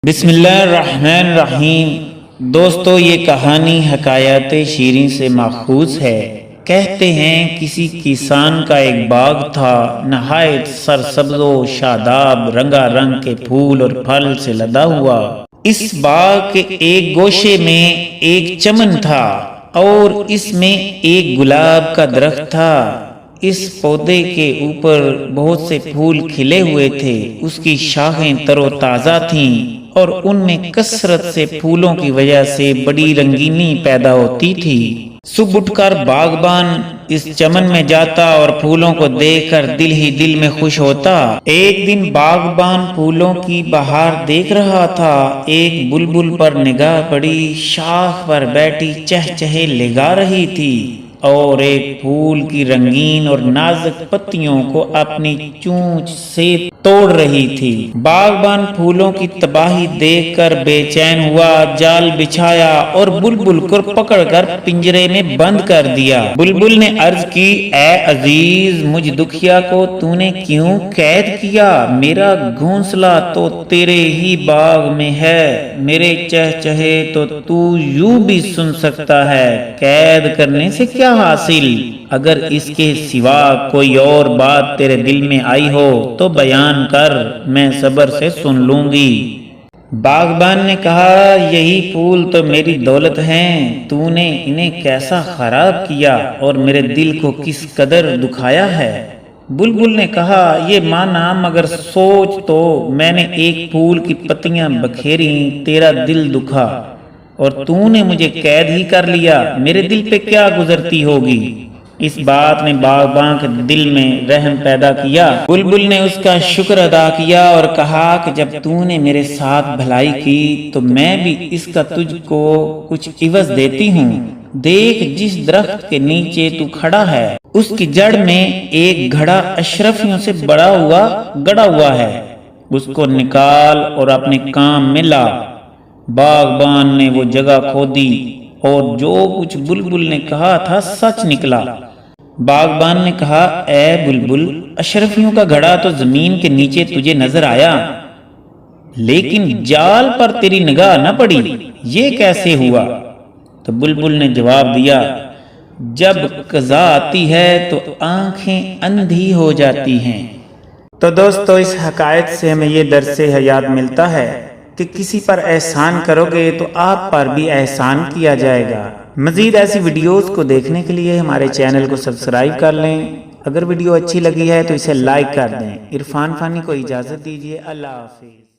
بسم اللہ الرحمن الرحیم۔ دوستو یہ کہانی حکایات شیریں سے ماخوذ ہے۔ کہتے ہیں کسی کسان کا ایک باغ تھا، نہایت سرسبز و شاداب، رنگا رنگ کے پھول اور پھل سے لدا ہوا۔ اس باغ کے ایک گوشے میں ایک چمن تھا اور اس میں ایک گلاب کا درخت تھا۔ اس پودے کے اوپر بہت سے پھول کھلے ہوئے تھے، اس کی شاخیں تر و تازہ تھیں اور ان میں کثرت سے پھولوں کی وجہ سے بڑی رنگینی پیدا ہوتی تھی۔ صبح اٹھ کر باغبان اس چمن میں جاتا اور پھولوں کو دیکھ کر دل ہی دل میں خوش ہوتا۔ ایک دن باغبان پھولوں کی بہار دیکھ رہا تھا، ایک بلبل پر نگاہ پڑی، شاخ پر بیٹھی چہچہے لگا رہی تھی اور ایک پھول کی رنگین اور نازک پتیوں کو اپنی چونچ سے توڑ رہی تھی۔ باغبان پھولوں کی تباہی دیکھ کر بے چین ہوا، جال بچھایا اور بلبل کو پکڑ کر پنجرے میں بند کر دیا۔ بلبل نے عرض کی، اے عزیز، مجھ دکھیا کو تو نے کیوں قید کیا؟ میرا گھونسلہ تو تیرے ہی باغ میں ہے، میرے چہچہے تو یوں بھی سن سکتا ہے، قید کرنے سے کیا حاصل؟ اگر اس کے سوا کوئی اور بات تیرے دل میں آئی ہو تو بیان کر، میں صبر سے سن لوں گی۔ باغبان نے کہا، یہی پھول تو میری دولت ہیں، تو نے انہیں کیسا خراب کیا اور میرے دل کو کس قدر دکھایا ہے؟ بلبل نے کہا، یہ مانا مگر سوچ تو، میں نے ایک پھول کی پتیاں بکھیریں، تیرا دل دکھا اور تو نے مجھے قید ہی کر لیا، میرے دل پہ کیا گزرتی ہوگی؟ اس بات نے باغبان کے دل میں رحم پیدا کیا۔ بلبل نے اس کا شکر ادا کیا اور کہا کہ جب تو نے میرے ساتھ بھلائی کی تو میں بھی اس کا تجھ کو کچھ عوض دیتی ہوں۔ دیکھ، جس درخت کے نیچے تو کھڑا ہے اس کی جڑ میں ایک گھڑا اشرفیوں سے گڑا ہوا ہے، اس کو نکال اور اپنے کام میں لا۔ باغبان نے وہ جگہ کھودی اور جو کچھ بلبل نے کہا تھا سچ نکلا۔ باغبان نے کہا، اے بلبل، اشرفیوں کا گھڑا تو زمین کے نیچے تجھے نظر آیا، لیکن جال پر تیری نگاہ نہ پڑی، یہ کیسے ہوا؟ تو بلبل نے جواب دیا، جب قضا آتی ہے تو آنکھیں اندھی ہو جاتی ہیں۔ تو دوستو، اس حکایت سے ہمیں یہ درس حیات ملتا ہے کہ کسی پر احسان کرو گے تو آپ پر بھی احسان کیا جائے گا۔ مزید ایسی ویڈیوز کو دیکھنے کے لیے ہمارے چینل کو سبسکرائب کر لیں۔ اگر ویڈیو اچھی لگی ہے تو اسے لائک کر دیں۔ عرفان فانی کو اجازت دیجیے، اللہ حافظ۔